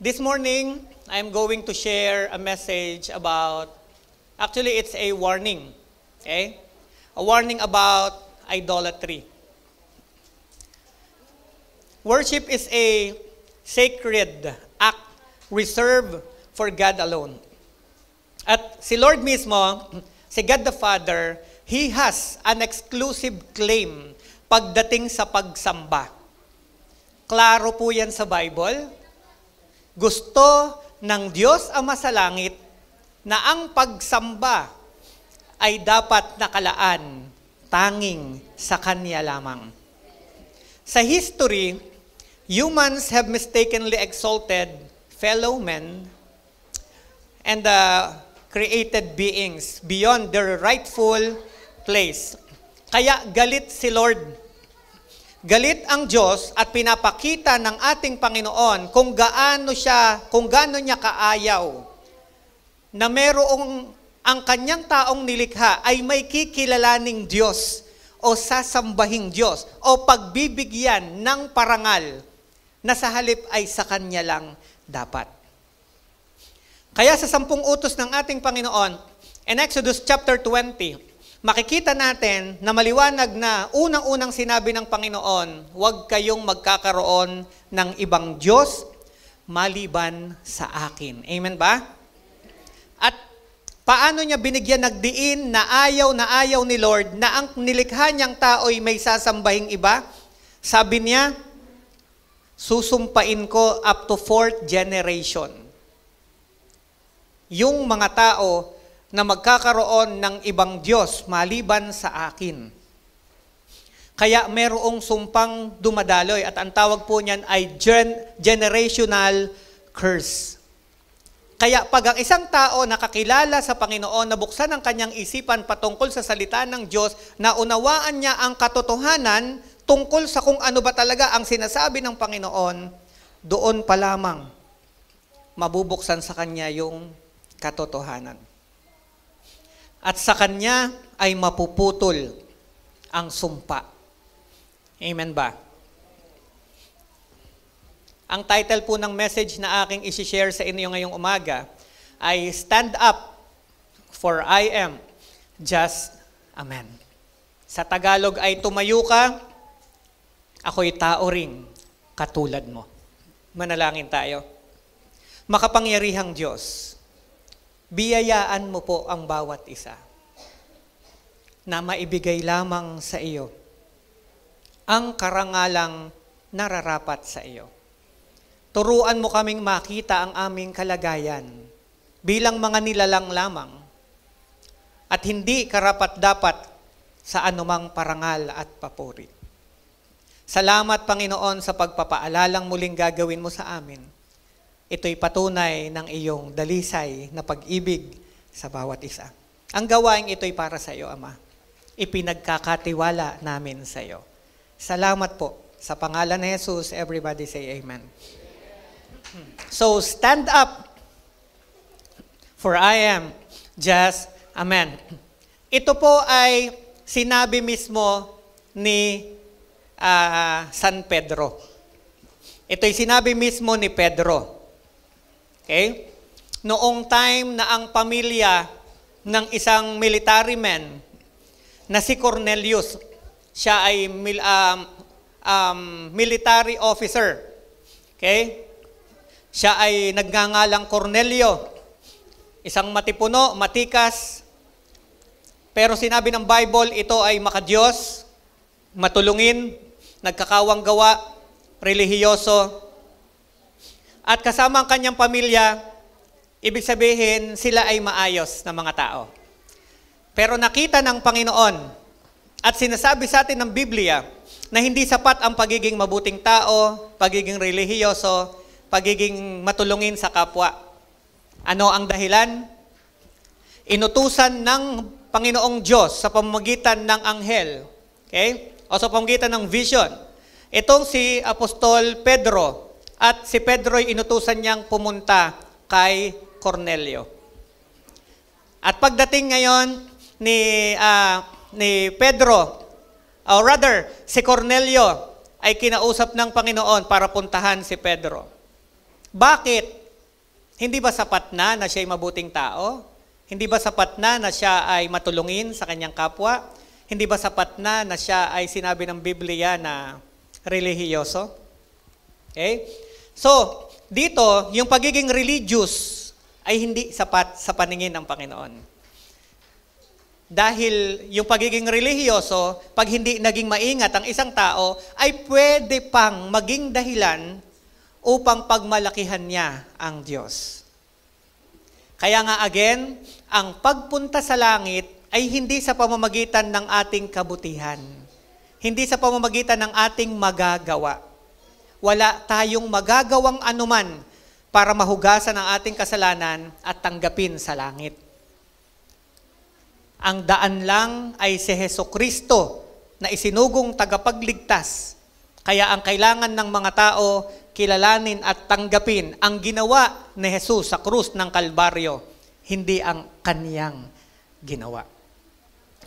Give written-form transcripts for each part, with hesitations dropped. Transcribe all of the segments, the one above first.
This morning, I'm going to share a message about, actually it's a warning, okay? A warning about idolatry. Worship is a sacred act reserved for God alone. At si Lord mismo, si God the Father, He has an exclusive claim pagdating sa pagsamba. Klaro po yan sa Bible. Gusto ng Diyos Ama sa langit na ang pagsamba ay dapat nakalaan tanging sa Kanya lamang. Sa history, humans have mistakenly exalted fellow men and created beings beyond their rightful place. Kaya galit si Lord. Galit ang Diyos at pinapakita ng ating Panginoon kung gaano niya kaayaw na merong ang kanyang taong nilikha ay may kikilalaning Diyos o sasambahing Diyos o pagbibigyan ng parangal na sa halip ay sa Kanya lang dapat. Kaya sa 10 utos ng ating Panginoon, in Exodus chapter 20, makikita natin na maliwanag na unang-unang sinabi ng Panginoon, huwag kayong magkakaroon ng ibang Diyos maliban sa akin. Amen ba? At paano niya binigyan nagdiin na ayaw ni Lord na ang nilikha niyang tao'y may sasambahing iba? Sabi niya, susumpain ko up to 4th generation. Yung mga tao na magkakaroon ng ibang Diyos maliban sa akin. Kaya merong sumpang dumadaloy at ang tawag po niyan ay generational curse. Kaya pag ang isang tao nakakilala sa Panginoon, nabuksan ang kanyang isipan patungkol sa salita ng Diyos, naunawaan niya ang katotohanan tungkol sa kung ano ba talaga ang sinasabi ng Panginoon, doon pa lamang mabubuksan sa kanya yung katotohanan. At sa kanya ay mapuputol ang sumpa. Amen ba? Ang title po ng message na aking isi-share sa inyo ngayong umaga ay Stand Up, for I Am Just a Man. Sa Tagalog ay tumayo ka, ako'y tao ring katulad mo. Manalangin tayo. Makapangyarihang Diyos, biyayaan mo po ang bawat isa na maibigay lamang sa iyo ang karangalang nararapat sa iyo. Turuan mo kaming makita ang aming kalagayan bilang mga nilalang lamang at hindi karapat-dapat sa anumang parangal at papuri. Salamat, Panginoon, sa pagpapaalalang muling gagawin mo sa amin. Ito'y patunay ng iyong dalisay na pag-ibig sa bawat isa. Ang gawaing ito'y para sa iyo, Ama. Ipinagkakatiwala namin sa iyo. Salamat po. Sa pangalan ni Jesus, everybody say amen. So, stand up, for I am just a man. Ito po ay sinabi mismo ni San Pedro. Ito'y sinabi mismo ni Pedro. Okay? Noong time na ang pamilya ng isang military man na si Cornelius, siya ay military officer. Okay? Siya ay nagngangalang Cornelio, isang matipuno, matikas, pero sinabi ng Bible, ito ay makadiyos, matulungin, nagkakawang gawa, relihiyoso, at kasama ang kanyang pamilya, ibig sabihin, sila ay maayos na mga tao. Pero nakita ng Panginoon at sinasabi sa atin ng Biblia na hindi sapat ang pagiging mabuting tao, pagiging relihiyoso, pagiging matulungin sa kapwa. Ano ang dahilan? Inutusan ng Panginoong Diyos sa pamamagitan ng anghel, okay? O sa pamamagitan ng vision. Itong si Apostol Pedro, at si Pedro ay inutusan niyang pumunta kay Cornelio. At pagdating ngayon ni Pedro, or rather, si Cornelio ay kinausap ng Panginoon para puntahan si Pedro. Bakit? Hindi ba sapat na siya ay mabuting tao? Hindi ba sapat na siya ay matulungin sa kanyang kapwa? Hindi ba sapat na siya ay sinabi ng Biblia na relihiyoso? Okay? So, dito, yung pagiging religious ay hindi sapat sa paningin ng Panginoon. Dahil yung pagiging relihiyoso, pag hindi naging maingat ang isang tao, ay pwede pang maging dahilan upang pagmalakihan niya ang Diyos. Kaya nga again, ang pagpunta sa langit ay hindi sa pamamagitan ng ating kabutihan. Hindi sa pamamagitan ng ating magagawa. Wala tayong magagawang anuman para mahugasan ang ating kasalanan at tanggapin sa langit. Ang daan lang ay si Hesukristo na isinugong tagapagligtas. Kaya ang kailangan ng mga tao, kilalanin at tanggapin ang ginawa ni Jesus sa krus ng Kalbaryo, hindi ang kaniyang ginawa.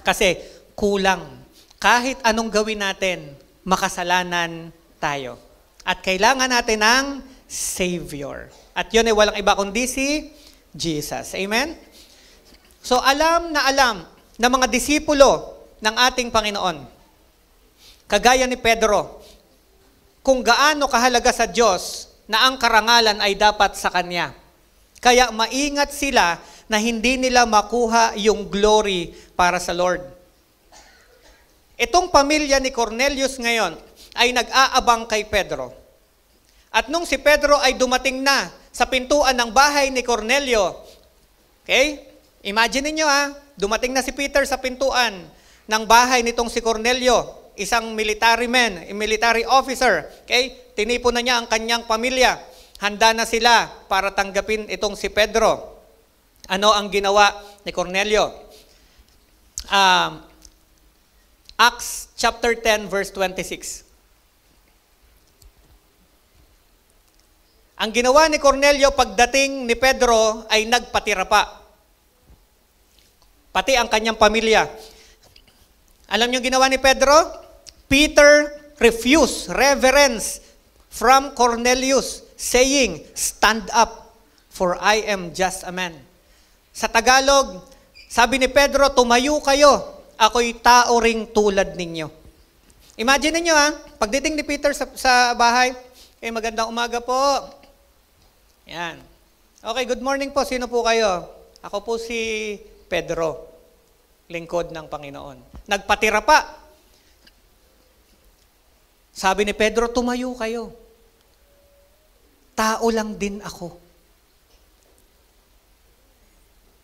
Kasi kulang. Kahit anong gawin natin, makasalanan tayo. At kailangan natin ng Savior. At yun ay walang iba kundi si Jesus. Amen? So alam ng mga disipulo ng ating Panginoon, kagaya ni Pedro, kung gaano kahalaga sa Diyos na ang karangalan ay dapat sa Kanya. Kaya maingat sila na hindi nila makuha yung glory para sa Lord. Itong pamilya ni Cornelius ngayon ay nag-aabang kay Pedro. At nung si Pedro ay dumating na sa pintuan ng bahay ni Cornelio, okay? Imagine niyo dumating na si Peter sa pintuan ng bahay nitong si Cornelio, isang military man, military officer, okay? Tinipon na niya ang kanyang pamilya. Handa na sila para tanggapin itong si Pedro. Ano ang ginawa ni Cornelio? Acts chapter 10 verse 26. Ang ginawa ni Cornelio pagdating ni Pedro ay nagpatira pa. Pati ang kanyang pamilya. Alam niyo ginawa ni Pedro? Peter refused reverence from Cornelius, saying, "Stand up, for I am just a man." Sa Tagalog, sabi ni Pedro, tumayo kayo, ako'y tao ring tulad ninyo. Imagine niyo pagdating ni Peter sa bahay, magandang umaga po. Yan. Okay, good morning po. Sino po kayo? Ako po si Pedro, lingkod ng Panginoon. Nagpatira pa. Sabi ni Pedro, tumayo kayo. Tao lang din ako.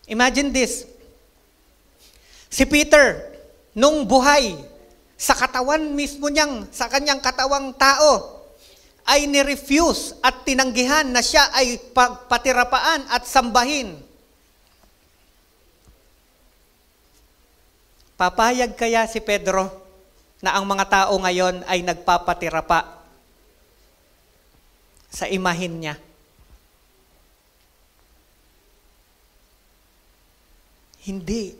Imagine this. Si Peter, nung buhay, sa katawan mismo niyang, sa kanyang katawang tao, ay nirefuse at tinanggihan na siya ay patirapaan at sambahin. Papayag kaya si Pedro na ang mga tao ngayon ay nagpapatirapa sa imahin niya? Hindi.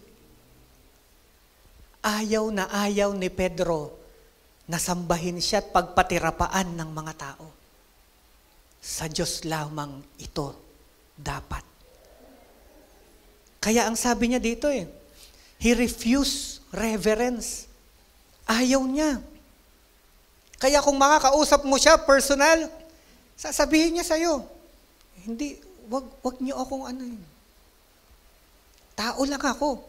Ayaw na ayaw ni Pedro na sambahin siya at pagpatirapaan ng mga tao. Sa Diyos lamang ito dapat. Kaya ang sabi niya dito he refused reverence. Ayaw niya. Kaya kung makakausap mo siya personal, sasabihin niya sa'yo, hindi, wag niyo akong tao lang ako.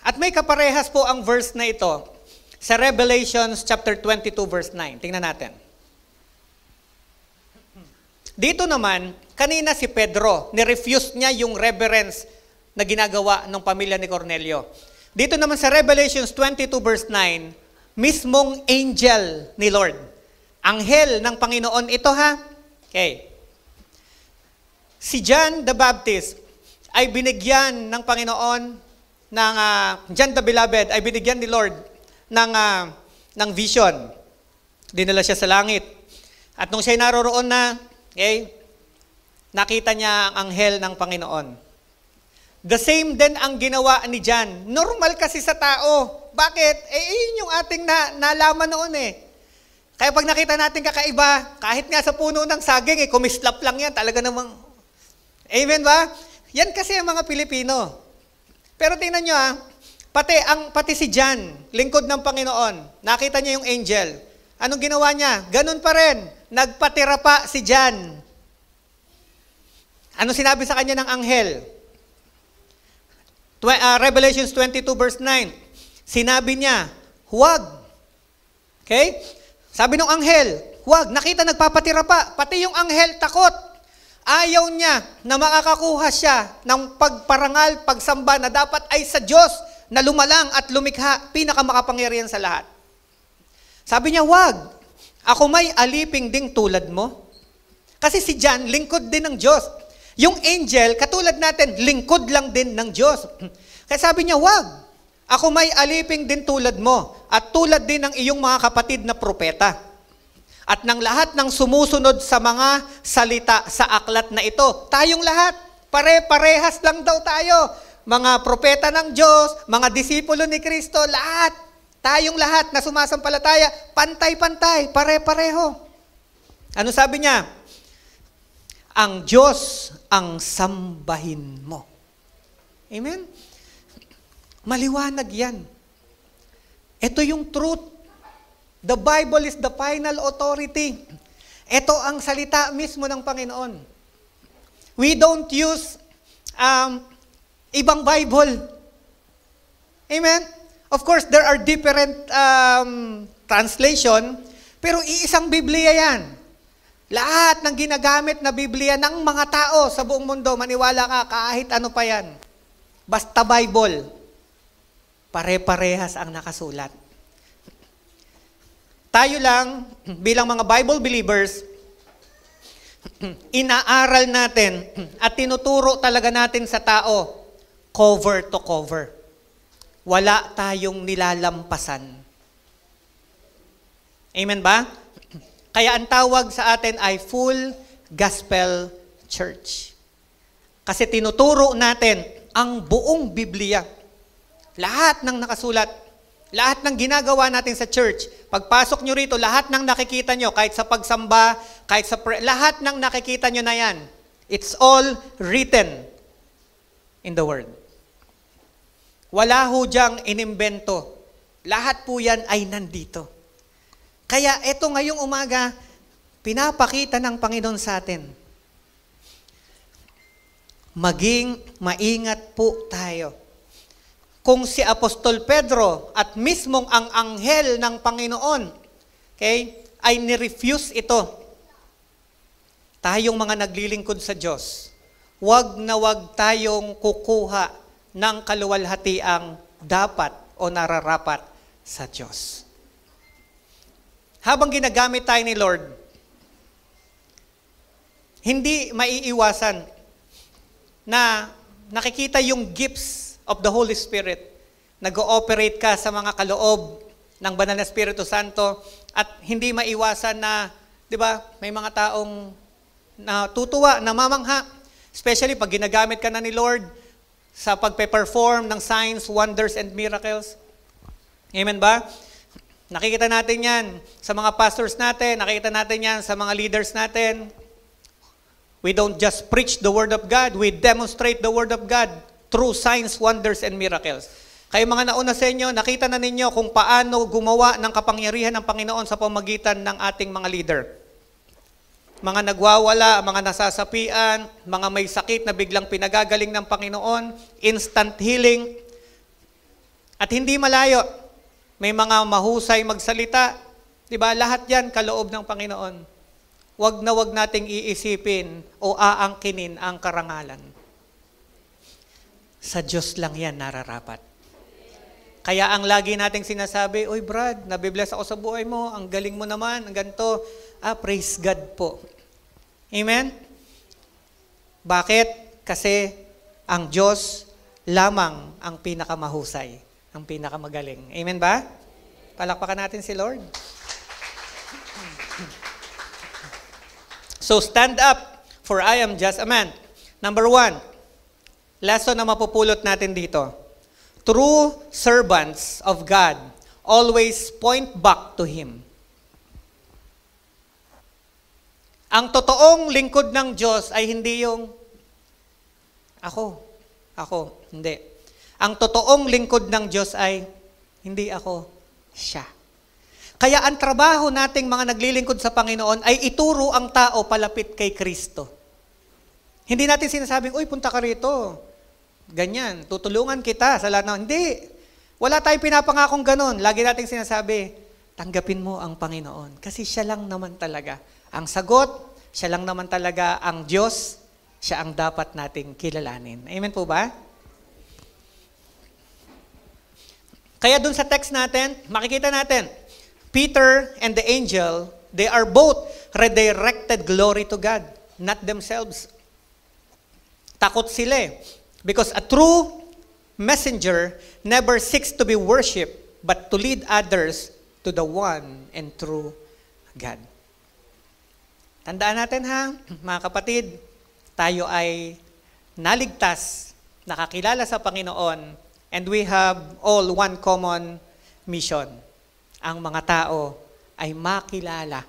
At may kaparehas po ang verse na ito sa Revelations chapter 22 verse 9. Tingnan natin. Dito naman, kanina si Pedro, nirefuse niya yung reverence na ginagawa ng pamilya ni Cornelio. Dito naman sa Revelations 22 verse 9, mismong angel ni Lord. Anghel ng Panginoon ito Okay. Si John the Baptist ay binigyan ng Panginoon John the Beloved ay binigyan ni Lord ng vision. Dinala siya sa langit. At nung siya naroroon na, nakita niya ang anghel ng Panginoon. The same din ang ginawa ni John. Normal kasi sa tao. Bakit? Yun yung ating nalaman noon Kaya pag nakita natin kakaiba, kahit nga sa puno ng saging, kumislap lang yan, talaga namang, amen ba? Yan kasi ang mga Pilipino. Pero tingnan nyo pati si John, lingkod ng Panginoon, nakita niya yung angel. Anong ginawa niya? Ganun pa rin, nagpatira pa si John. Ano sinabi sa kanya ng anghel? Revelations 22 verse 9, sinabi niya, huwag. Okay? Sabi ng anghel, huwag. Nakita nagpapatira pa. Pati yung anghel takot. Ayaw niya na makakakuha siya ng pagparangal, pagsamba na dapat ay sa Diyos na lumalang at lumikha, pinakamakapangyarihan sa lahat. Sabi niya, huwag. Ako may aliping ding tulad mo. Kasi si John, lingkod din ng Diyos. Yung angel, katulad natin, lingkod lang din ng Diyos. Kaya sabi niya, huwag. Ako may aliping din tulad mo, at tulad din ng iyong mga kapatid na propeta. At ng lahat ng sumusunod sa mga salita sa aklat na ito, tayong lahat, pare-parehas lang daw tayo. Mga propeta ng Diyos, mga disipulo ni Kristo, lahat. Tayong lahat na sumasampalataya, pantay-pantay, pare-pareho. Ano sabi niya? Ang Diyos ang sambahin mo. Amen? Maliwanag yan. Ito yung truth. The Bible is the final authority. Ito ang salita mismo ng Panginoon. We don't use ibang Bible. Amen? Of course, there are different translation, pero iisang Biblia yan. Lahat ng ginagamit na Biblia ng mga tao sa buong mundo, maniwala ka, kahit ano pa yan. Basta Bible. Pare-parehas ang nakasulat. Tayo lang, bilang mga Bible believers, inaaral natin at tinuturo talaga natin sa tao, cover to cover. Wala tayong nilalampasan. Amen ba? Kaya ang tawag sa atin ay full gospel church. Kasi tinuturo natin ang buong Biblia. Lahat ng nakasulat, lahat ng ginagawa natin sa church, pagpasok nyo rito, lahat ng nakikita nyo, kahit sa pagsamba, kahit sa lahat ng nakikita nyo na yan, it's all written in the Word. Wala ho diyang inimbento. Lahat po yan ay nandito. Kaya eto ngayong umaga, pinapakita ng Panginoon sa atin. Maging maingat po tayo. Kung si Apostol Pedro at mismong ang anghel ng Panginoon, okay, ay nirefuse ito, tayong mga naglilingkod sa Diyos, wag na wag tayong kukuha ng kaluwalhatiang dapat o nararapat sa Diyos. Habang ginagamit tayo ni Lord, hindi maiiwasan na nakikita yung gifts of the Holy Spirit. Nag-ooperate ka sa mga kaloob ng Banal na Espiritu Santo at hindi maiwasan na, di ba, may mga taong natutuwa, namamangha, especially pag ginagamit ka na ni Lord sa pagpe-perform ng signs, wonders, and miracles. Amen ba? Nakikita natin yan sa mga pastors natin, nakikita natin yan sa mga leaders natin. We don't just preach the Word of God, we demonstrate the Word of God through signs, wonders, and miracles. Kayo mga nauna sa inyo, nakita na ninyo kung paano gumawa ng kapangyarihan ng Panginoon sa pamagitan ng ating mga leader. Mga nagwawala, mga nasasapian, mga may sakit na biglang pinagagaling ng Panginoon, instant healing, at hindi malayo. May mga mahusay magsalita, di ba? Lahat yan kaloob ng Panginoon. Wag na wag nating iisipin o aangkinin ang karangalan. Sa Diyos lang yan nararapat. Kaya ang lagi nating sinasabi, oy Brad, nabibless ako sa buhay mo, ang galing mo naman, ang ganito. Praise God po. Amen? Bakit? Kasi ang Diyos lamang ang pinakamahusay, ang pinakamagaling. Amen ba? Palakpakan natin si Lord. So stand up, for I am just a man. Number 1, lesson na mapupulot natin dito. True servants of God always point back to Him. Ang totoong lingkod ng Diyos ay hindi yung ako, hindi. Ang totoong lingkod ng Diyos ay hindi ako, siya. Kaya ang trabaho nating mga naglilingkod sa Panginoon ay ituro ang tao palapit kay Kristo. Hindi natin sinasabing, uy, punta ka rito. Ganyan, tutulungan kita sa lahat ng... Hindi. Wala tayong pinapangakong ganon. Lagi nating sinasabi, tanggapin mo ang Panginoon. Kasi siya lang naman talaga ang sagot, siya lang naman talaga ang Diyos, siya ang dapat nating kilalanin. Amen po ba? Kaya dun sa text natin, makikita natin, Peter and the angel, they are both redirected glory to God, not themselves. Takot sila eh. Because a true messenger never seeks to be worshipped, but to lead others to the one and true God. Tandaan natin ha, mga kapatid, tayo ay naligtas, nakakilala sa Panginoon, and we have all one common mission. Ang mga tao ay makilala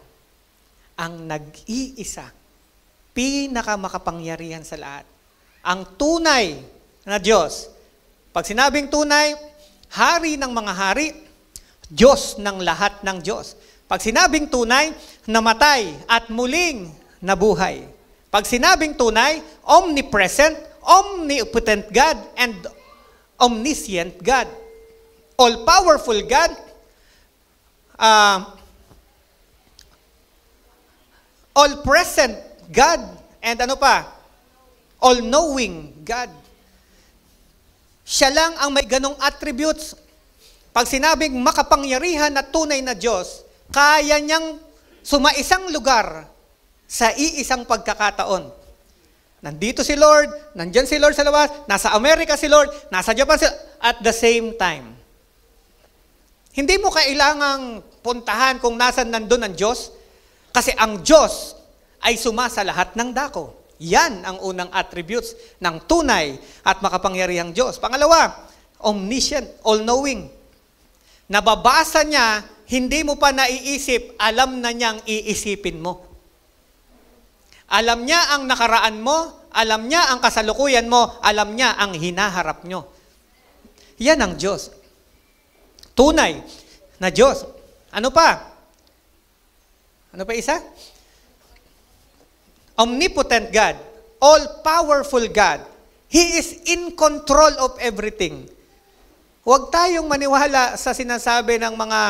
ang nag-iisa, pinakamakapangyarihan sa lahat. Ang tunay na Diyos. Pag sinabing tunay, hari ng mga hari, Diyos ng lahat ng Diyos. Pag sinabing tunay, namatay at muling nabuhay. Pag sinabing tunay, omnipresent, omnipotent God, and omniscient God. All-powerful God, all-present God, and ano pa? All-knowing God. Siya lang ang may ganong attributes. Pag sinabing makapangyarihan at tunay na Diyos, kaya niyang sumaisang lugar sa iisang pagkakataon. Nandito si Lord, nandyan si Lord sa labas, nasa Amerika si Lord, nasa Japan si Lord, at the same time. Hindi mo kailangang puntahan kung nasan nandun ang Diyos, kasi ang Diyos ay sumasa lahat ng dako. Yan ang unang attributes ng tunay at makapangyarihang Diyos. Pangalawa, omniscient, all-knowing. Nababasa niya, hindi mo pa naiisip, alam na niyang iisipin mo. Alam niya ang nakaraan mo, alam niya ang kasalukuyan mo, alam niya ang hinaharap nyo. Yan ang Diyos. Tunay na Diyos. Ano pa? Ano pa isa? Omnipotent God, all-powerful God. He is in control of everything. Huwag tayong maniwala sa sinasabi ng mga,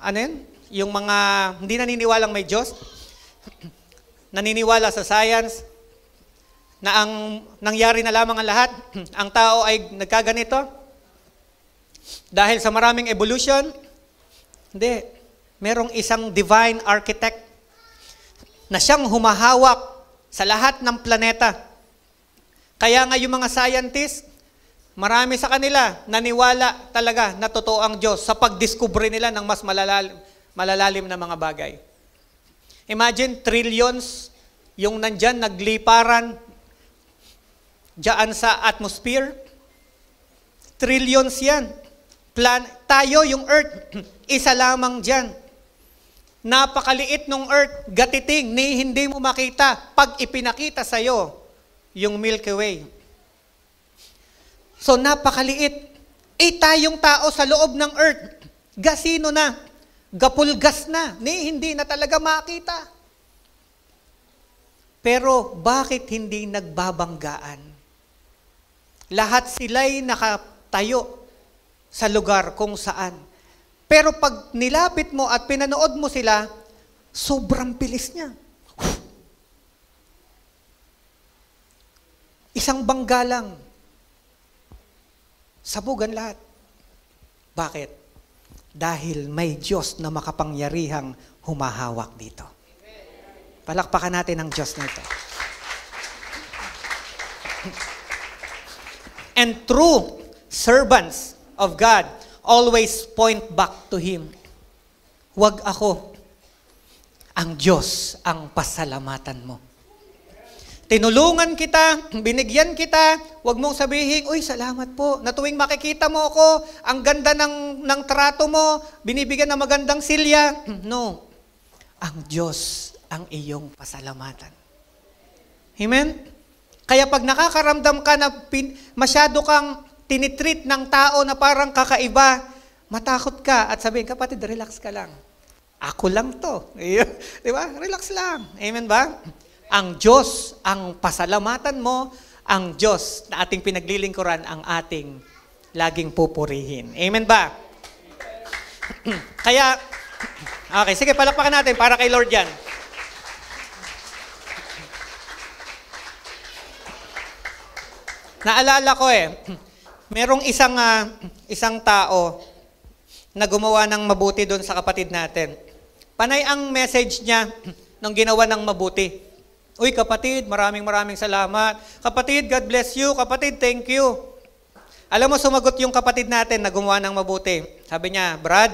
ano yun? Yung mga hindi naniniwalang may Diyos, naniniwala sa science, na ang nangyari na lamang ang lahat, ang tao ay nagkaganito, dahil sa maraming evolution. Hindi. Merong isang divine architect na siyang humahawak sa lahat ng planeta. Kaya nga yung mga scientists, marami sa kanila naniwala talaga na totoo ang Diyos sa pagdiskubre nila ng mas malalalim na mga bagay. Imagine, trillions yung nandyan nagliparan dyan sa atmosphere. Trillions yan. Tayo, yung Earth, isa lamang dyan. Napakaliit ng Earth, gatiting, ni hindi mo makita pag ipinakita sa'yo yung Milky Way. So napakaliit. Tayong tao sa loob ng Earth, gasino na, gapulgas na, ni hindi na talaga makita. Pero bakit hindi nagbabanggaan? Lahat sila'y nakatayo sa lugar kung saan. Pero pag nilapit mo at pinanood mo sila, sobrang bilis niya. Isang bangga lang. Sabugan lahat. Bakit? Dahil may Diyos na makapangyarihang humahawak dito. Palakpakan natin ang Diyos nito. And true servants of God always point back to Him. Huwag ako. Ang Diyos ang pasalamatan mo. Tinulungan kita, binigyan kita, huwag mong sabihin, uy, salamat po. Na tuwing makikita mo ako, ang ganda ng trato mo, binibigyan ng magandang silya. No. ang Diyos ang iyong pasalamatan. Amen? Kaya pag nakakaramdam ka na masyado kang tinitreat ng tao na parang kakaiba, matakot ka at sabihin, kapatid, relax ka lang. Ako lang to. Di ba? Relax lang. Amen ba? Ang Diyos, ang pasalamatan mo, ang Diyos na ating pinaglilingkuran, ang ating laging pupurihin. Amen ba? Kaya, okay, sige, palakpakan natin para kay Lord yan. Naalala ko merong isang tao na gumawa ng mabuti doon sa kapatid natin. Panay ang message niya nung ginawa ng mabuti. Uy, kapatid, maraming salamat. Kapatid, God bless you. Kapatid, thank you. Alam mo, sumagot yung kapatid natin na gumawa ng mabuti. Sabi niya, Brad,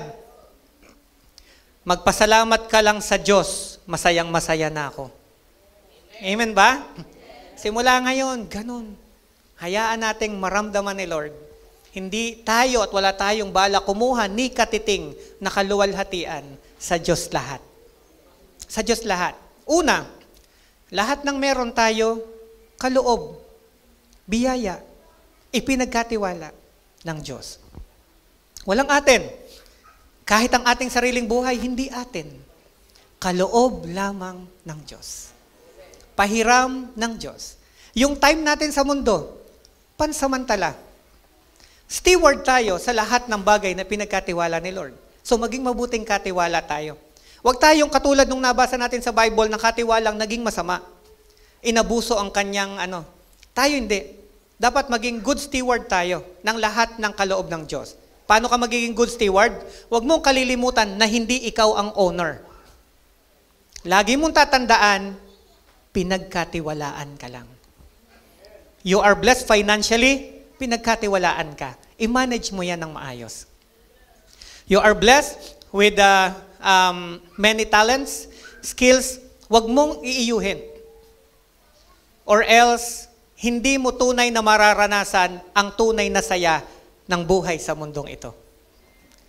magpasalamat ka lang sa Diyos, masayang-masaya na ako. Amen ba? Simula ngayon, ganun. Hayaan nating maramdaman ni Lord. Hindi tayo at wala tayong bala kumuha ni katiting na kaluwalhatian sa Diyos lahat. Sa Diyos lahat. Una, lahat ng meron tayo, kaloob, biyaya, ipinagkatiwala ng Diyos. Walang atin. Kahit ang ating sariling buhay, hindi atin. Kaloob lamang ng Diyos. Pahiram ng Diyos. Yung time natin sa mundo, pansamantala. Steward tayo sa lahat ng bagay na pinagkatiwala ni Lord. So maging mabuting katiwala tayo. Huwag tayong katulad nung nabasa natin sa Bible na katiwalang naging masama. Inabuso ang kanyang Tayo hindi. Dapat maging good steward tayo ng lahat ng kaloob ng Diyos. Paano ka magiging good steward? Huwag mong kalilimutan na hindi ikaw ang owner. Lagi mong tatandaan, pinagkatiwalaan ka lang. You are blessed financially, pinagkatiwalaan ka. I-manage mo yan ng maayos. You are blessed with many talents, skills, wag mong iiyuhin. Or else, hindi mo tunay na mararanasan ang tunay na saya ng buhay sa mundong ito.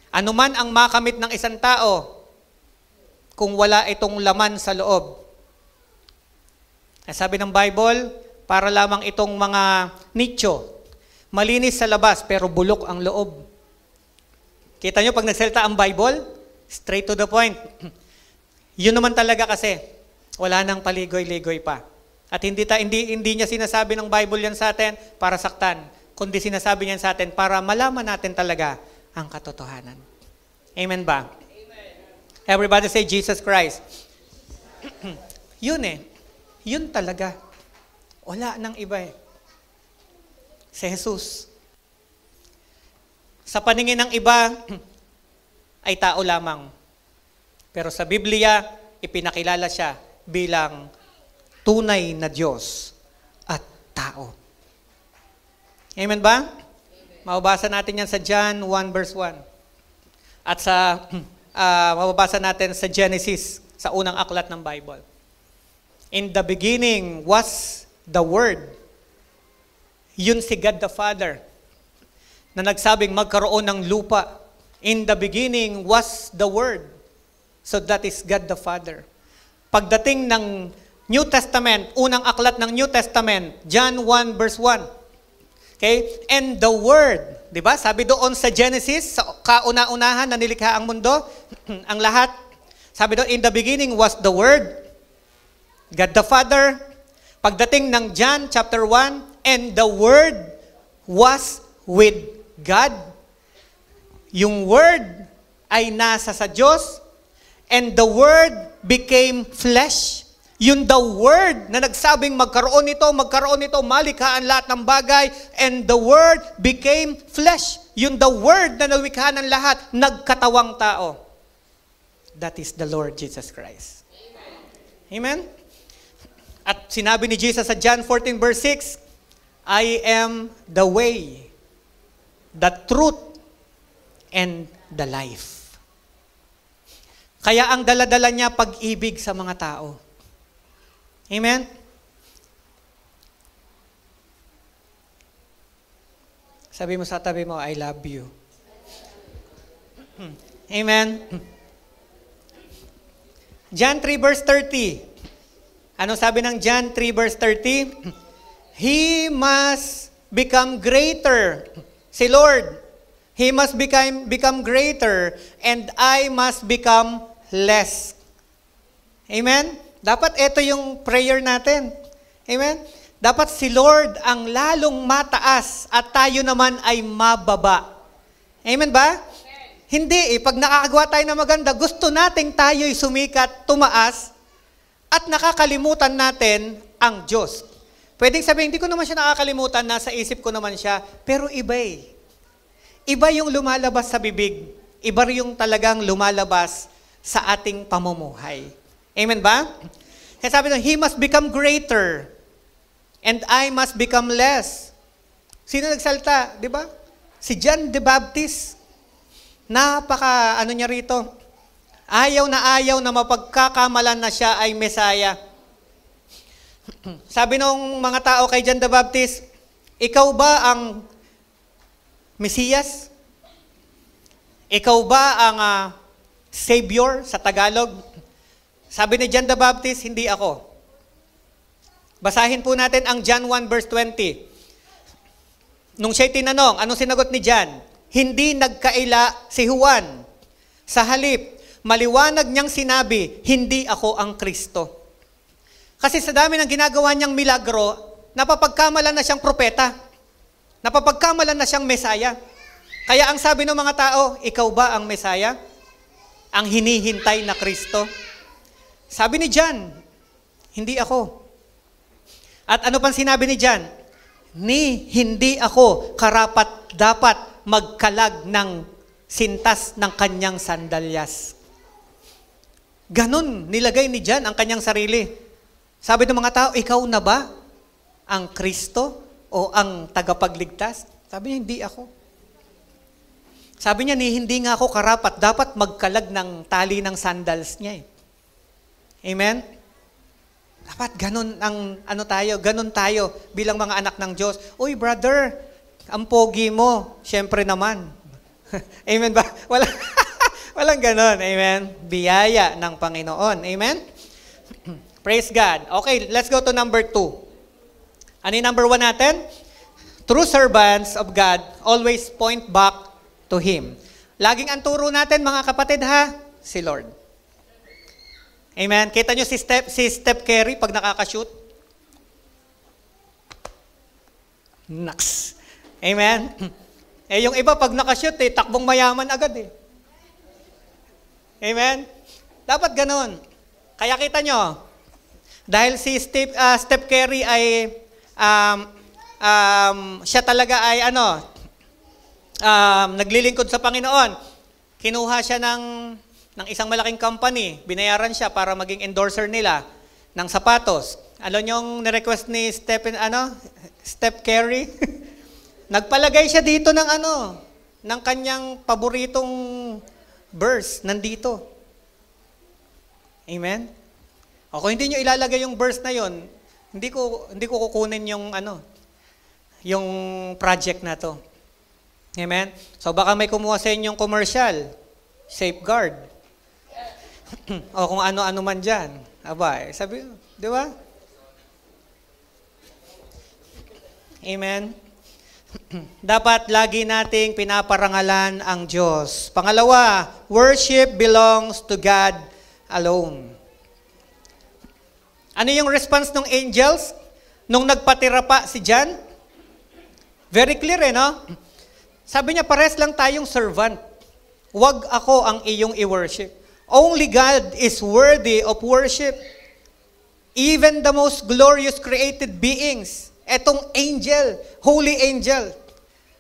Ano man ang makamit ng isang tao, kung wala itong laman sa loob. Sabi ng Bible, para lamang itong mga nicho, malinis sa labas pero bulok ang loob. Kita nyo pag nagsalita ang Bible, straight to the point. Yun naman talaga kasi, wala nang paligoy-ligoy pa. At hindi niya sinasabi ng Bible yan sa atin para saktan, kundi sinasabi niyan sa atin para malaman natin talaga ang katotohanan. Amen ba? Amen. Everybody say Jesus Christ. Yun talaga. Wala nang iba Si Jesus. Sa paningin ng iba, ay tao lamang. Pero sa Biblia, ipinakilala siya bilang tunay na Diyos at tao. Amen ba? Amen. Mababasa natin yan sa John 1 verse 1. At mababasa natin sa Genesis, sa unang aklat ng Bible. In the beginning was the Word. Yun si God the Father na nagsabing magkaroon ng lupa. In the beginning was the Word. So that is God the Father. Pagdating ng New Testament, unang aklat ng New Testament, John 1 verse 1. Okay? And the Word, di ba? Sabi doon sa Genesis, sa kauna-unahan na nilikha ang mundo, ang lahat. Sabi doon, in the beginning was the Word, God the Father. Pagdating ng John chapter 1, and the Word was with God. Yung Word ay nasa sa Diyos, and the Word became flesh. Yun the Word na nagsabing magkaroon nito, malikhaan lahat ng bagay, and the Word became flesh. Yun the Word na nalikha ng lahat, nagkatawang tao. That is the Lord Jesus Christ. Amen? At sinabi ni Jesus sa John 14 verse 6, I am the way, the truth, and the life. Kaya ang daladala niya pag-ibig sa mga tao. Amen? Sabi mo sa tabi mo, I love you. Amen? John 3 verse 30. Ano sabi ng John 3 verse 30? He must become greater. Si Lord, He must become greater and I must become less. Amen? Dapat ito yung prayer natin. Amen? Dapat si Lord ang lalong mataas at tayo naman ay mababa. Amen ba? Hindi pag nakakagawa tayo ng maganda, gusto nating tayo'y sumikat, tumaas, at nakakalimutan natin ang Diyos. Pwedeng sabihin, hindi ko naman siya nakakalimutan, nasa isip ko naman siya, pero iba eh. Iba yung lumalabas sa bibig. Iba yung talagang lumalabas sa ating pamumuhay. Amen ba? Kaya sabi doon, He must become greater and I must become less. Sino nagsalta? Di ba? Si John the Baptist. Ano niya rito? Ayaw na mapagkakamalan na siya ay Mesaya. Sabi nung mga tao kay John the Baptist, ikaw ba ang Mesiyas? Ikaw ba ang Savior sa Tagalog? Sabi ni John the Baptist, hindi ako. Basahin po natin ang John 1 verse 20. Nung siya'y tinanong, anong sinagot ni John? Hindi nagkaila si Juan. Sa halip, maliwanag niyang sinabi, hindi ako ang Kristo. Kasi sa dami ng ginagawa niyang milagro, napapagkamalan na siyang propeta. Napapagkamalan na siyang Mesaya. Kaya ang sabi ng mga tao, ikaw ba ang Mesaya? Ang hinihintay na Kristo? Sabi ni John, hindi ako. At ano pang sinabi ni John? Hindi ako karapat dapat magkalag ng sintas ng kanyang sandalyas. Ganon nilagay ni John ang kanyang sarili. Sabi ng mga tao, ikaw na ba ang Kristo o ang tagapagligtas? Sabi niya, hindi ako. Sabi niya, hindi nga ako karapat dapat magkalag ng tali ng sandals niya eh. Amen? Dapat ganun ganun tayo bilang mga anak ng Diyos. Uy, brother, ang pogi mo. Siyempre naman. Amen ba? Walang ganun. Amen? Biyaya ng Panginoon. Amen? Praise God. Okay, let's go to number 2. Ano yung number 1 natin? True servants of God always point back to Him. Laging ang turo natin, mga kapatid ha, si Lord. Amen? Kita nyo si Steph Curry pag nakakashoot? Naks. Amen? Yung iba pag nakashoot, takbong mayaman agad eh. Amen? Dapat ganun. Kaya kita nyo, dahil si Steph Curry ay, siya talaga ay naglilingkod sa Panginoon. Kinuha siya ng isang malaking company, binayaran siya para maging endorser nila ng sapatos. Alam niyo yung nirequest ni Steph Curry? Nagpalagay siya dito ng kanyang paboritong verse nandito. Amen? O kung hindi niyo ilalagay yung verse na yon, hindi ko kukunin yung project na to. Amen? So baka may kumuha sa inyong commercial, safeguard. O kung ano-ano man dyan. Aba, sabi, di ba? Amen? Dapat lagi nating pinaparangalan ang Diyos. Pangalawa, worship belongs to God alone. Ano yung response ng angels nung nagpatira pa si John? Very clear no? Sabi niya, pares lang tayong servant. Huwag ako ang iyong i-worship. Only God is worthy of worship. Even the most glorious created beings, etong angel, holy angel,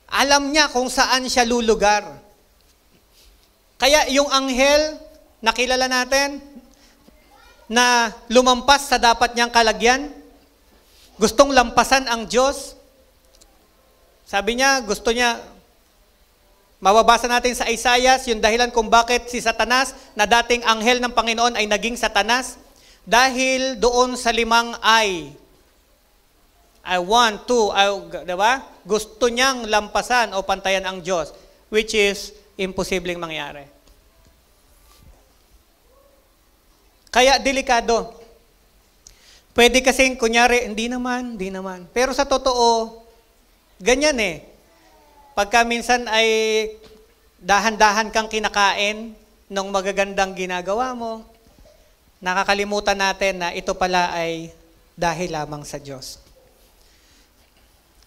alam niya kung saan siya lulugar. Kaya yung anghel, nakilala natin, na lumampas sa dapat niyang kalagyan, gustong lampasan ang Diyos. Sabi niya, gusto niya, mababasa natin sa Isaiah, yung dahilan kung bakit si Satanas, na dating anghel ng Panginoon ay naging Satanas, dahil doon sa 5 I want to, diba? Gusto niyang lampasan o pantayan ang Diyos, which is imposibleng mangyari. Kaya delikado. Pwede kasing, kunyari, hindi naman. Pero sa totoo, ganyan eh. Pagka minsan ay dahan-dahan kang kinakain ng magagandang ginagawa mo, nakakalimutan natin na ito pala ay dahil lamang sa Diyos.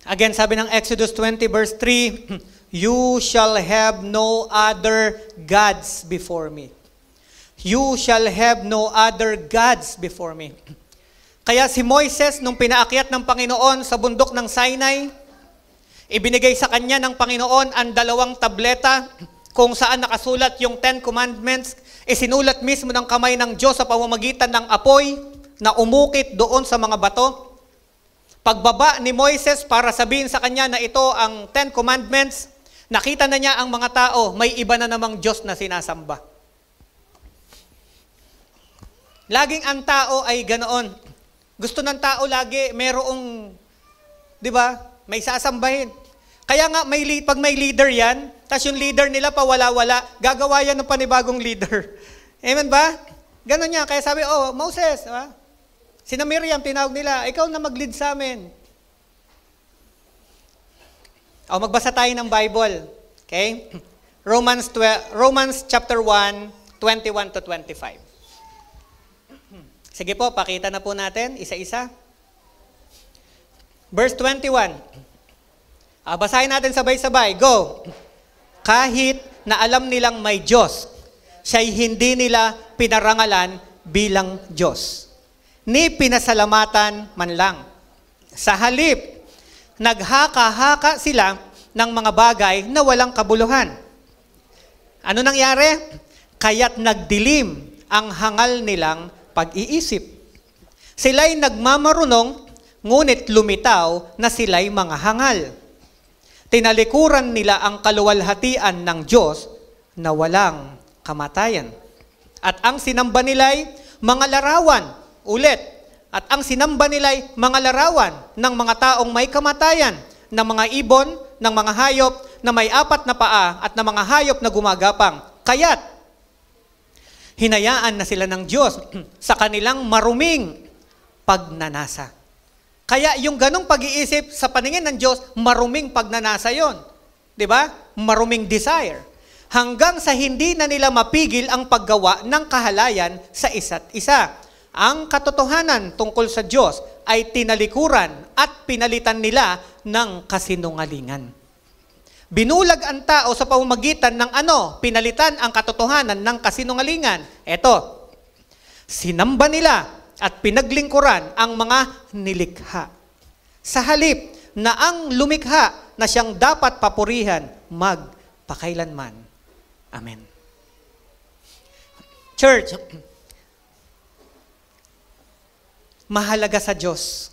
Again, sabi ng Exodus 20 verse 3, "You shall have no other gods before me." You shall have no other gods before me. Kaya si Moises, nung pinaakyat ng Panginoon sa bundok ng Sinai, ibinigay sa kanya ng Panginoon ang 2 tableta kung saan nakasulat yung 10 Commandments, isinulat mismo ng kamay ng Diyos sa pamamagitan ng apoy na umukit doon sa mga bato. Pagbaba ni Moises para sabihin sa kanya na ito ang 10 Commandments, nakita na niya ang mga tao, may iba na namang Diyos na sinasamba. Laging ang tao ay ganoon. Gusto ng tao lagi merong, di ba, may sasambahin. Kaya nga, pag may leader yan, tas yung leader nila pawala-wala, gagawa yan ng panibagong leader. Amen ba? Ganon niya. Kaya sabi, Moses, ha? Sina Miriam, tinawag nila, ikaw na mag-lead sa amin. Magbasa tayo ng Bible. Okay? Romans chapter 1, 21 to 25. Sige po, pakita na po natin, isa-isa. Verse 21. Basahin natin sabay-sabay. Go! Kahit na alam nilang may Diyos, siya'y hindi nila pinarangalan bilang Diyos, ni pinasalamatan man lang. Sa halip, naghaka-haka sila ng mga bagay na walang kabuluhan. Ano nangyari? Kaya't nagdilim ang hangal nilang pag-iisip. Sila'y nagmamarunong, ngunit lumitaw na sila'y mga hangal. Tinalikuran nila ang kaluwalhatian ng Diyos na walang kamatayan. At ang sinamba nila'y mga larawan. Ulit. At ang sinamba nila'y mga larawan ng mga taong may kamatayan, ng mga ibon, ng mga hayop na may 4 na paa at ng mga hayop na gumagapang. Kaya't hinayaan na sila ng Diyos sa kanilang maruming pagnanasa. Kaya yung ganong pag-iisip sa paningin ng Diyos, maruming pagnanasa yon, di ba? Maruming desire. Hanggang sa hindi na nila mapigil ang paggawa ng kahalayan sa isa't isa. Ang katotohanan tungkol sa Diyos ay tinalikuran at pinalitan nila ng kasinungalingan. Binulag ang tao sa pamamagitan ng pinalitan ang katotohanan ng kasinungalingan. Eto, sinamba nila at pinaglingkuran ang mga nilikha. Sa halip na ang lumikha na siyang dapat papurihan magpakailanman. Amen. Church, mahalaga sa Diyos.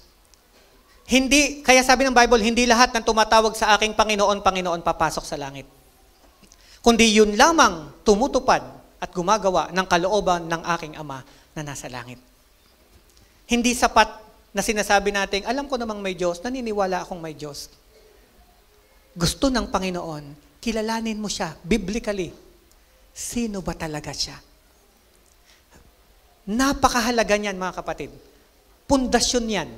Kaya sabi ng Bible, hindi lahat ng tumatawag sa aking Panginoon, Panginoon, papasok sa langit. Kundi yun lamang tumutupad at gumagawa ng kalooban ng aking Ama na nasa langit. Hindi sapat na sinasabi natin, alam ko namang may Diyos, naniniwala akong may Diyos. Gusto ng Panginoon, kilalanin mo siya, biblically. Sino ba talaga siya? Napakahalaga niyan, mga kapatid. Pundasyon yan.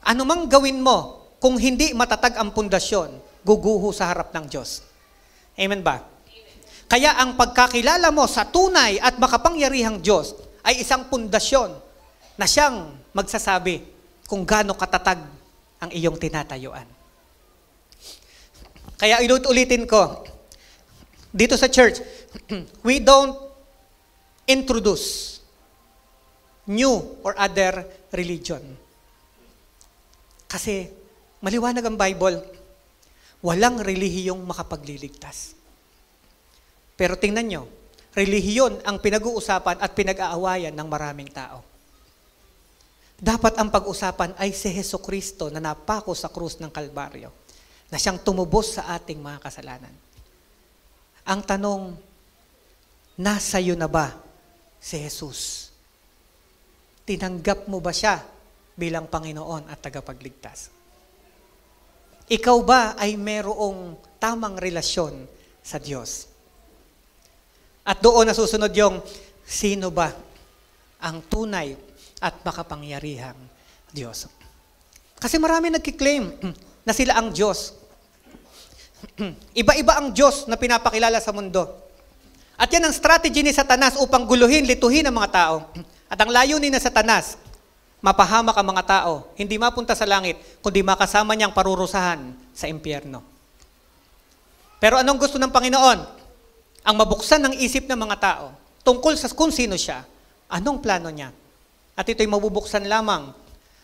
Ano mang gawin mo, kung hindi matatag ang pundasyon, guguho sa harap ng Diyos. Amen ba? Amen. Kaya ang pagkakilala mo sa tunay at makapangyarihang Diyos ay isang pundasyon na siyang magsasabi kung gaano katatag ang iyong tinatayuan. Kaya ulitin ko, dito sa church, we don't introduce new or other religion. Kasi maliwanag ang Bible, walang relihiyong makapagliligtas. Pero tingnan nyo, relihiyon ang pinag-uusapan at pinag-aawayan ng maraming tao. Dapat ang pag-usapan ay si Jesucristo na napako sa krus ng Kalbaryo, na siyang tumubos sa ating mga kasalanan. Ang tanong, nasa iyo na ba si Jesus? Tinanggap mo ba siya bilang Panginoon at tagapagligtas? Ikaw ba ay merong tamang relasyon sa Diyos? At doon nasusunod yung, sino ba ang tunay at makapangyarihang Diyos. Kasi marami nagkiklaim na sila ang Diyos. Iba-iba ang Diyos na pinapakilala sa mundo. At yan ang strategy ni Satanas upang guluhin, lituhin ang mga tao. At ang layunin na Satanas, mapahamak ang mga tao, hindi mapunta sa langit, kundi makasama niyang parurusahan sa impyerno. Pero anong gusto ng Panginoon? Ang mabuksan ng isip ng mga tao tungkol sa kung sino siya, anong plano niya. At ito'y mabubuksan lamang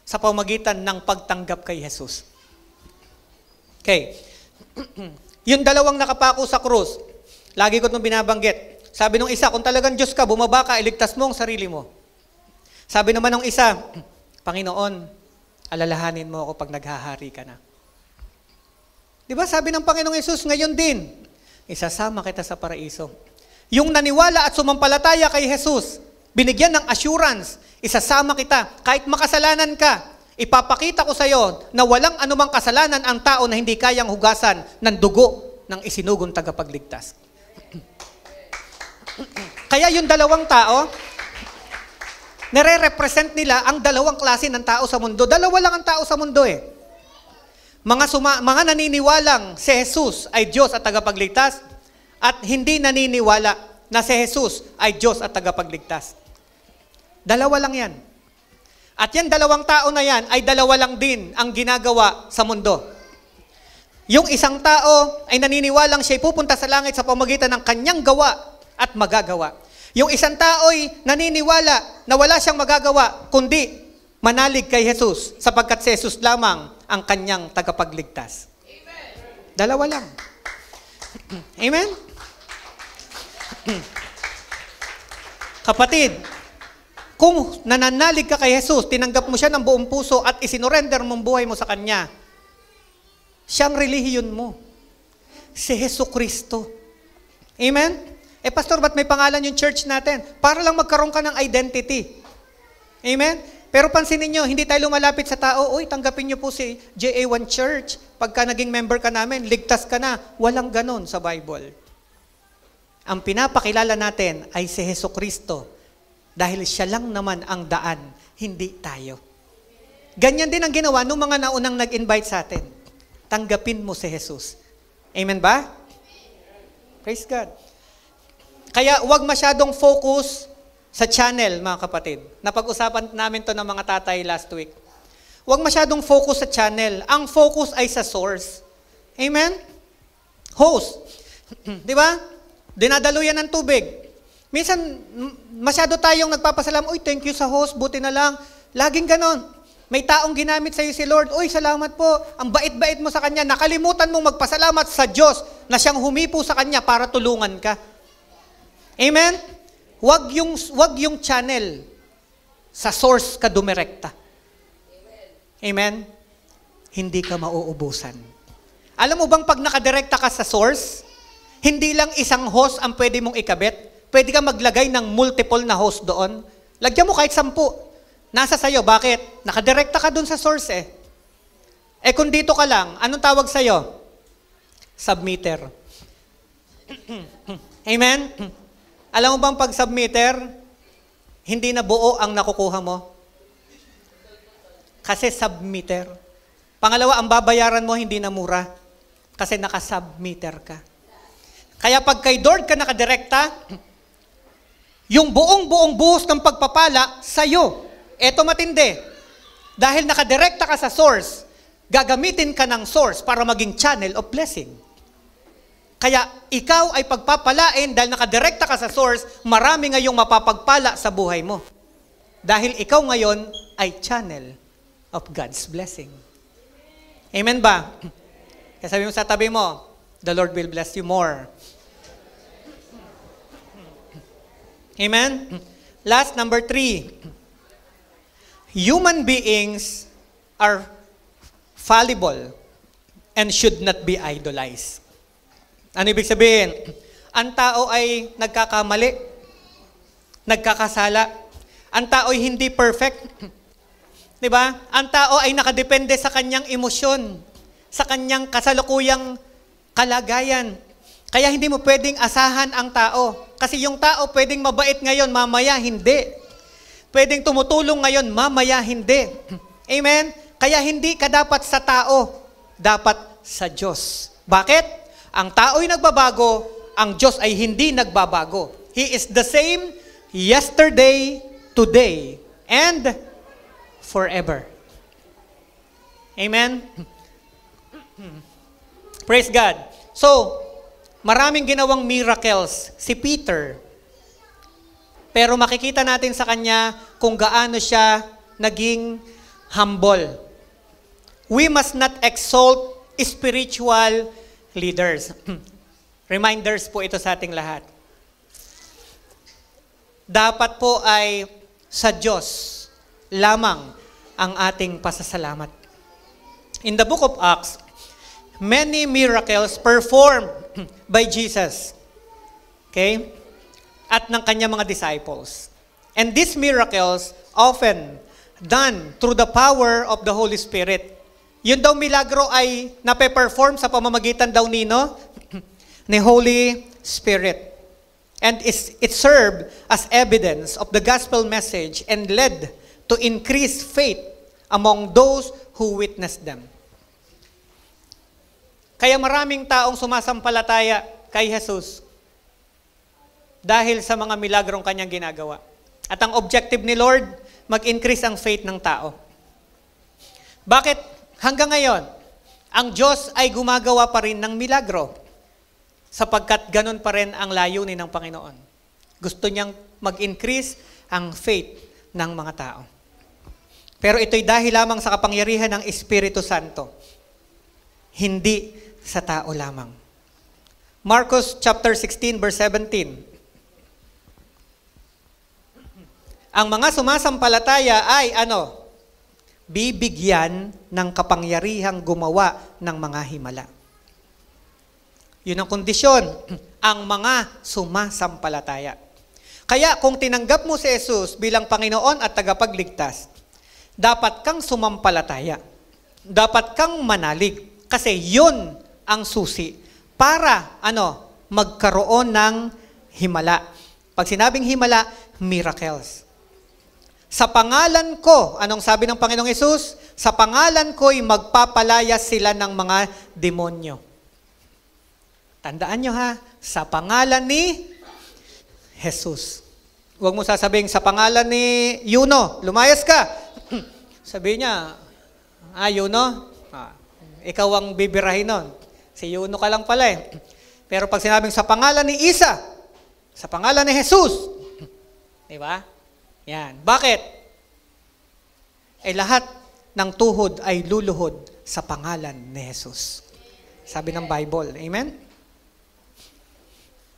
sa pamagitan ng pagtanggap kay Jesus. Okay. Yung dalawang nakapako sa krus, lagi ko itong binabanggit. Sabi nung isa, kung talagang Diyos ka, bumaba ka, iligtas mo ang sarili mo. Sabi naman nung isa, Panginoon, alalahanin mo ako pag naghahari ka na. Di ba sabi ng Panginoong Yesus, ngayon din, isasama kita sa paraiso. Yung naniwala at sumampalataya kay Jesus, binigyan ng assurance, isasama kita. Kahit makasalanan ka, ipapakita ko sa iyo na walang anumang kasalanan ang tao na hindi kayang hugasan ng dugo ng isinugong tagapagligtas. Kaya yung dalawang tao, nare-represent nila ang dalawang klase ng tao sa mundo. Dalawa lang ang tao sa mundo eh. Mga naniniwalang si Jesus ay Diyos at tagapagligtas at hindi naniniwala na si Jesus ay Diyos at tagapagligtas. Dalawa lang yan. At yan dalawang tao na yan ay dalawa lang din ang ginagawa sa mundo. Yung isang tao ay naniniwalang siya'y pupunta sa langit sa pamamagitan ng kanyang gawa at magagawa. Yung isang tao ay naniniwala na wala siyang magagawa kundi manalig kay Jesus sapagkat si Jesus lamang ang kanyang tagapagligtas. Amen. Dalawa lang. Amen? Kapatid, kung nananalig ka kay Jesus, tinanggap mo siya ng buong puso at isinorender mong buhay mo sa Kanya, siyang relihiyon mo. Si Jesucristo. Amen? Pastor, ba't may pangalan yung church natin? Para lang magkaroon ka ng identity. Amen? Pero pansinin nyo, hindi tayo lumalapit sa tao, uy, tanggapin nyo po si JA1 Church. Pagka naging member ka namin, ligtas ka na. Walang ganon sa Bible. Ang pinapakilala natin ay si Jesucristo dahil siya lang naman ang daan, hindi tayo. Ganyan din ang ginawa ng mga naunang nag-invite sa atin. Tanggapin mo si Jesus. Amen ba? Praise God. Kaya huwag masyadong focus sa channel, mga kapatid. Napag-usapan namin to ng mga tatay last week. Huwag masyadong focus sa channel. Ang focus ay sa source. Amen? Host. Di ba? Dinadaluyan ng tubig. Minsan, masyado tayong nagpapasalam, uy, thank you sa host, buti na lang. Laging ganon. May taong ginamit sa iyo si Lord, uy, salamat po. Ang bait-bait mo sa Kanya. Nakalimutan mong magpasalamat sa Diyos na siyang humipo sa Kanya para tulungan ka. Amen? Wag yung channel sa source ka dumirekta. Amen? Hindi ka mauubusan. Alam mo bang pag nakadirekta ka sa source, hindi lang isang host ang pwede mong ikabit, pwede ka maglagay ng multiple na host doon. Lagyan mo kahit 10. Nasa sayo. Bakit? Nakadirekta ka doon sa source eh. Kung dito ka lang, anong tawag sayo? Submitter. Amen? Alam mo bang pag submitter, hindi na buo ang nakukuha mo? Kasi submitter. Pangalawa, ang babayaran mo hindi na mura. Kasi nakasubmitter ka. Kaya pag kay Lord ka nakadirekta, yung buong buhos ng pagpapala sa'yo. Eto matindi. Dahil nakadirekta ka sa source, gagamitin ka ng source para maging channel of blessing. Kaya ikaw ay pagpapalain dahil nakadirekta ka sa source, marami ngayong mapapagpala sa buhay mo. Dahil ikaw ngayon ay channel of God's blessing. Amen ba? Kaya sabi mo sa tabi mo, the Lord will bless you more. Amen? Last, number 3. Human beings are fallible and should not be idolized. Ano ibig sabihin? Ang tao ay nagkakamali, nagkakasala. Ang tao ay hindi perfect. Di ba? Ang tao ay nakadepende sa kanyang emosyon, sa kanyang kasalukuyang kalagayan. Kaya hindi mo pwedeng asahan ang tao. Kasi yung tao pwedeng mabait ngayon, mamaya hindi. pwedeng tumutulong ngayon, mamaya hindi. Amen? Kaya hindi ka dapat sa tao, dapat sa Diyos. Bakit? Ang tao'y nagbabago, ang Diyos ay hindi nagbabago. He is the same yesterday, today, and forever. Amen? Praise God. So, maraming ginawang miracles si Peter. Pero makikita natin sa kanya kung gaano siya naging humble. We must not exalt spiritual leaders. Reminders po ito sa ating lahat. Dapat po ay sa Diyos lamang ang ating pasasalamat. In the book of Acts, many miracles performed by Jesus. Okay? At ng kanyang mga disciples. And these miracles often done through the power of the Holy Spirit. Yun daw milagro ay nape-perform sa pamamagitan daw nino ni Holy Spirit. And it served as evidence of the gospel message and led to increased faith among those who witnessed them. Kaya maraming taong sumasampalataya kay Jesus dahil sa mga milagrong kanyang ginagawa. At ang objective ni Lord, mag-increase ang faith ng tao. Bakit? Hanggang ngayon, ang Diyos ay gumagawa pa rin ng milagro sapagkat ganun pa rin ang layunin ng Panginoon. Gusto niyang mag-increase ang faith ng mga tao. Pero ito'y dahil lamang sa kapangyarihan ng Espiritu Santo. Hindi sa tao lamang. Marcos chapter 16 verse 17. Ang mga sumasampalataya ay bibigyan ng kapangyarihang gumawa ng mga himala. Yun ang kondisyon, ang mga sumasampalataya. Kaya kung tinanggap mo si Jesus bilang Panginoon at tagapagligtas, dapat kang sumampalataya. Dapat kang manalig. Kasi yun ang susi para magkaroon ng himala. Pag sinabing himala, miracles. Sa pangalan ko, anong sabi ng Panginoong Hesus? Sa pangalan ko'y magpapalaya sila ng mga demonyo. Tandaan nyo ha, sa pangalan ni Jesus. Huwag mo sasabihin, sa pangalan ni Yuno, lumayas ka. Sabi niya, Yuno, ikaw ang bibirahin nun. Si Yuno ka lang pala eh. Pero pag sinabing sa pangalan ni Isa, sa pangalan ni Jesus, di ba? Yan. Bakit? Lahat ng tuhod ay luluhod sa pangalan ni Jesus. Sabi ng Bible. Amen?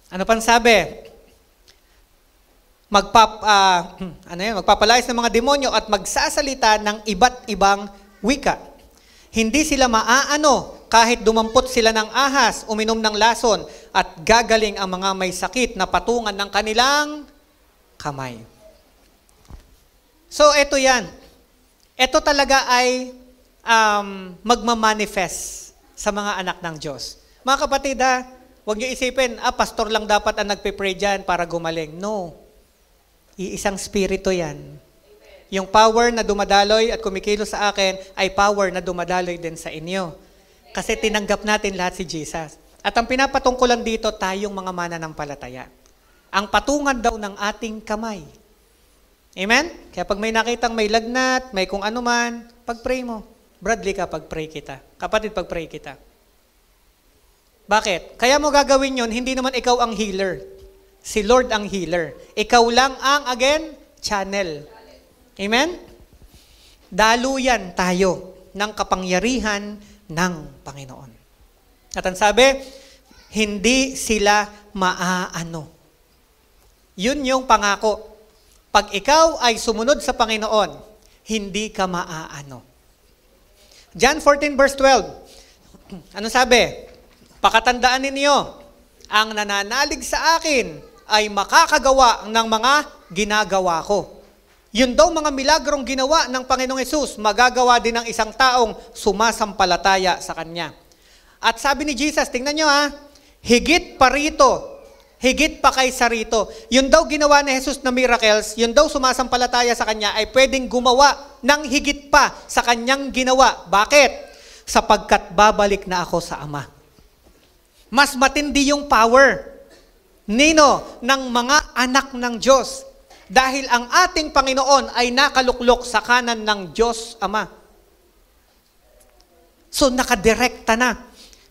Ano pang sabi? Magpapalayas ng mga demonyo at magsasalita ng iba't ibang wika. Hindi sila maaano kahit dumampot sila ng ahas, uminom ng lason, at gagaling ang mga may sakit na patungan ng kanilang kamay. So, ito yan. Ito talaga ay magmamanifest sa mga anak ng Diyos. Mga kapatid, huwag niyo isipin, pastor lang dapat ang nagpe-pray dyan para gumaling. No. Iisang spirito yan. Yung power na dumadaloy at kumikilos sa akin ay power na dumadaloy din sa inyo. Kasi tinanggap natin lahat si Jesus. At ang pinapatungkulan dito, tayong mga mananampalataya. Ang patungan daw ng ating kamay. Amen? Kaya pag may nakitang may lagnat, may kung ano man, pag-pray mo. Bradley ka, pag-pray kita. Kapatid, pag-pray kita. Bakit? Kaya mo gagawin yun, hindi naman ikaw ang healer. Si Lord ang healer. Ikaw lang ang, channel. Amen? Daluyan tayo ng kapangyarihan ng Panginoon. At ang sabi, hindi sila maaano. Yun yung pangako. Pag ikaw ay sumunod sa Panginoon, hindi ka maaano. John 14 verse 12. Ano sabi? Pakatandaan ninyo, ang nananalig sa akin ay makakagawa ng mga ginagawa ko. Yun daw mga milagrong ginawa ng Panginoong Hesus, magagawa din ng isang taong sumasampalataya sa Kanya. At sabi ni Jesus, tingnan nyo higit pa rito, Higit pa kaysa rito. Yun daw ginawa ni Jesus na miracles, yun daw sumasampalataya sa Kanya ay pwedeng gumawa ng higit pa sa Kanyang ginawa. Bakit? Sapagkat babalik na ako sa Ama. Mas matindi yung power. Nino? Ng mga anak ng Diyos. Dahil ang ating Panginoon ay nakaluklok sa kanan ng Diyos Ama. So nakadirekta na.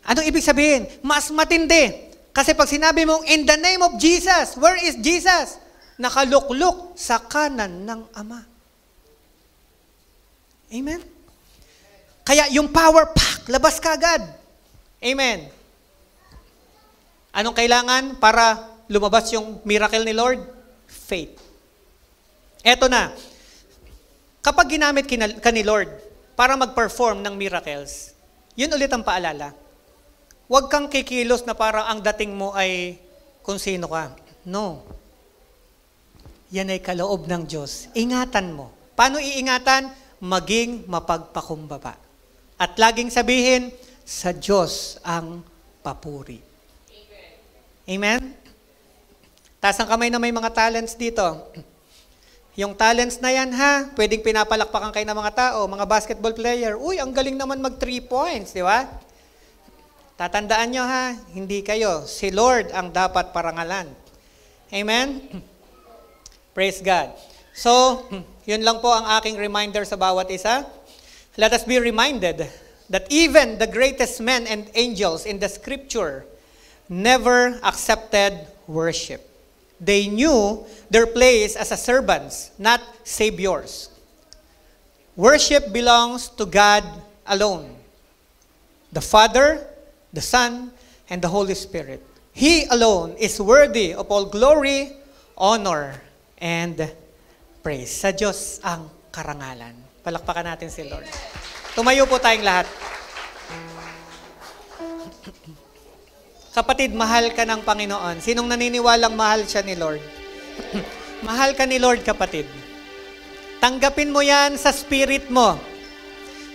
Anong ibig sabihin? Mas matindi. Kasi pag sinabi mong, in the name of Jesus, where is Jesus? Nakaluklok sa kanan ng Ama. Amen? Kaya yung power, labas ka agad. Amen. Anong kailangan para lumabas yung miracle ni Lord? Faith. Eto na. Kapag ginamit ka ni Lord para mag-perform ng miracles, yun ulit ang paalala. Huwag kang kikilos na parang ang dating mo ay kung sino ka. No. Yan ay kaloob ng Diyos. Ingatan mo. Paano iingatan? Maging mapagpakumbaba. At laging sabihin, sa Diyos ang papuri. Amen? Taas ang kamay na may mga talents dito. Yung talents na yan ha, pwedeng pinapalakpakan kayo ng mga tao, mga basketball player. Uy, ang galing naman mag 3 points, di ba? Tatandaan nyo ha, hindi kayo. Si Lord ang dapat parangalan. Amen? Praise God. So, yun lang po ang aking reminder sa bawat isa. Let us be reminded that even the greatest men and angels in the scripture never accepted worship. They knew their place as a servants, not saviors. Worship belongs to God alone. The Father, the Son, and the Holy Spirit. He alone is worthy of all glory, honor, and praise. Sa Diyos ang karangalan. Palakpakan natin si Lord. Tumayo po tayong lahat. Kapatid, mahal ka ng Panginoon. Sinong naniniwalang mahal siya ni Lord? Mahal ka ni Lord, kapatid. Tanggapin mo yan sa spirit mo.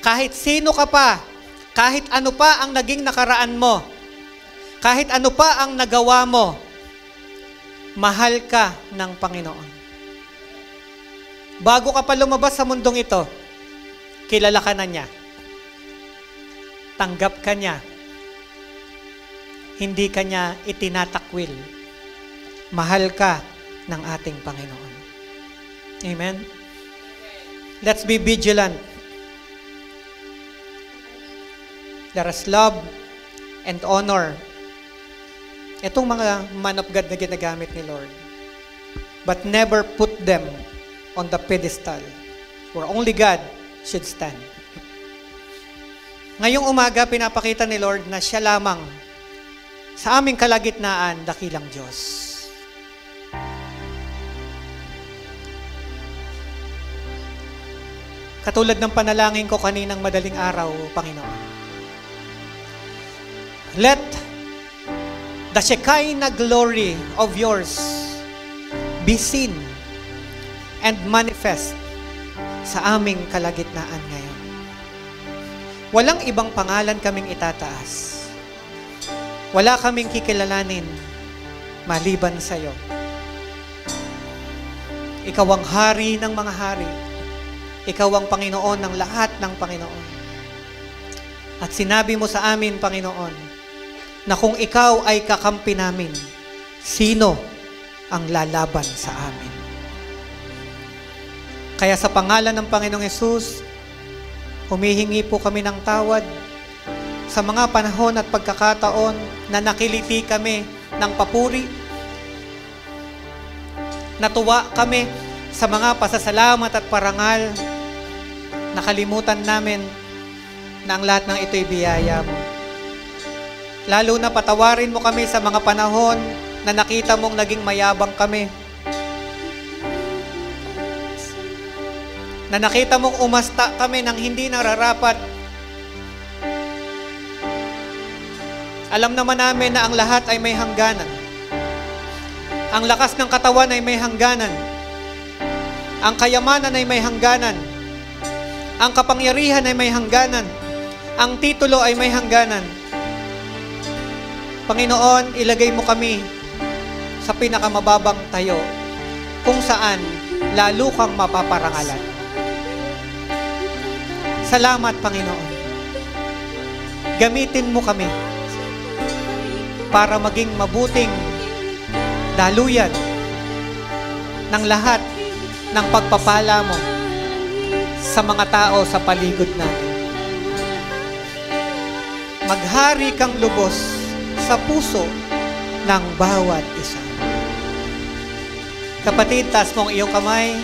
Kahit sino ka pa, kahit ano pa ang naging nakaraan mo, kahit ano pa ang nagawa mo, mahal ka ng Panginoon. Bago ka pa lumabas sa mundong ito, kilala ka na niya. Tanggap ka niya. Hindi ka niya itinatakwil. Mahal ka ng ating Panginoon. Amen? Let's be vigilant. Let us love and honor itong mga man of God na ginagamit ni Lord. But never put them on the pedestal where only God should stand. Ngayong umaga, pinapakita ni Lord na siya lamang sa aming kalagitnaan, dakilang Diyos. Katulad ng panalangin ko kaninang madaling araw, Panginoon. Let the Shekinah glory of yours be seen and manifest sa aming kalagitnaan ngayon. Walang ibang pangalan kaming itataas. Wala kaming kikilalanin maliban sa iyo. Ikaw ang hari ng mga hari. Ikaw ang Panginoon ng lahat ng Panginoon. At sinabi mo sa amin, Panginoon, na kung ikaw ay kakampi namin, sino ang lalaban sa amin? Kaya sa pangalan ng Panginoong Hesus, humihingi po kami ng tawad sa mga panahon at pagkakataon na nakiliti kami ng papuri. Natuwa kami sa mga pasasalamat at parangal. Nakalimutan namin na ang lahat ng ito'y biyaya mo. Lalo na patawarin mo kami sa mga panahon na nakita mong naging mayabang kami. Na nakita mong umasta kami ng hindi nararapat. Alam naman namin na ang lahat ay may hangganan. Ang lakas ng katawan ay may hangganan. Ang kayamanan ay may hangganan. Ang kapangyarihan ay may hangganan. Ang titulo ay may hangganan. Panginoon, ilagay mo kami sa pinakamababang tayo kung saan lalo kang mapaparangalan. Salamat, Panginoon. Gamitin mo kami para maging mabuting daluyan ng lahat ng pagpapala mo sa mga tao sa paligid natin. Maghari kang lubos sa puso ng bawat isa. Kapatid, taas mo ang iyong kamay.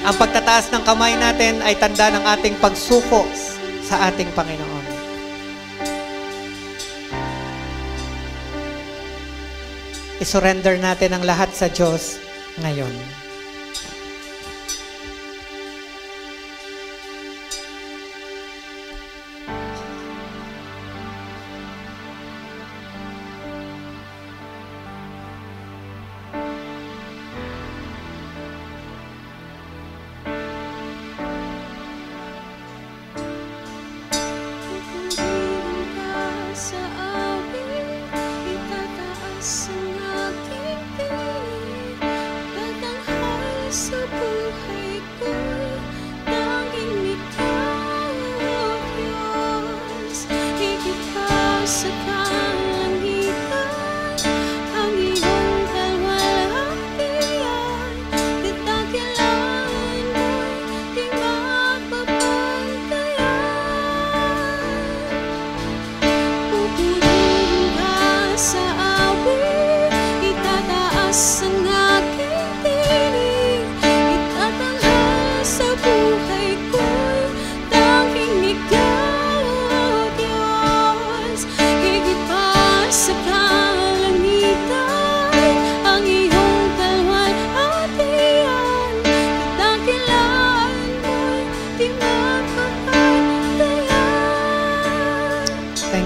Ang pagtataas ng kamay natin ay tanda ng ating pagsuko sa ating Panginoon. I-surrender natin ang lahat sa Diyos ngayon.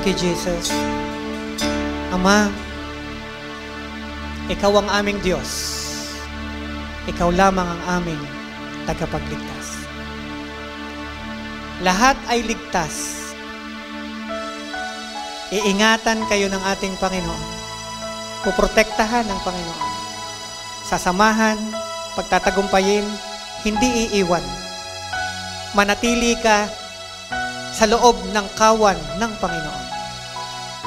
Thank you, Jesus. Ama, Ikaw ang aming Diyos. Ikaw lamang ang aming tagapagligtas. Lahat ay ligtas. Iingatan kayo ng ating Panginoon. Puprotektahan ng Panginoon. Sasamahan, pagtatagumpayin, hindi iiwan. Manatili ka sa loob ng kawan ng Panginoon.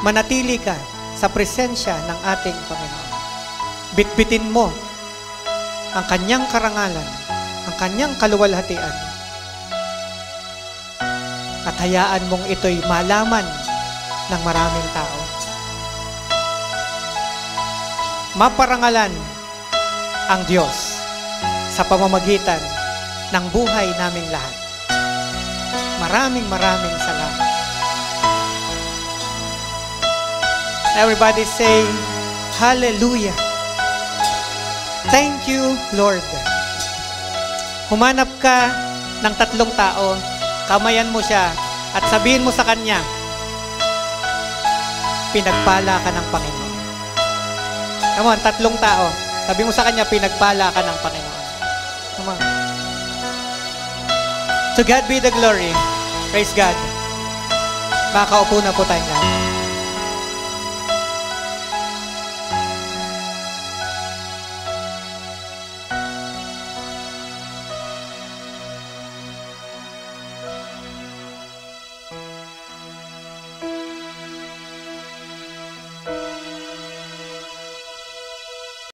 Manatili ka sa presensya ng ating Panginoon. Bitbitin mo ang kanyang karangalan, ang kanyang kaluwalhatian. At hayaan mong ito'y malaman ng maraming tao. Maparangalan ang Diyos sa pamamagitan ng buhay naming lahat. Maraming salamat. Everybody say, Hallelujah. Thank you, Lord. Humanap ka ng 3 tao, kamayan mo siya, at sabihin mo sa kanya, pinagpala ka ng Panginoon. Come on, 3 tao. Sabihin mo sa kanya, pinagpala ka ng Panginoon. Come on. To God be the glory. Praise God. Makaupo na po tayong lahat.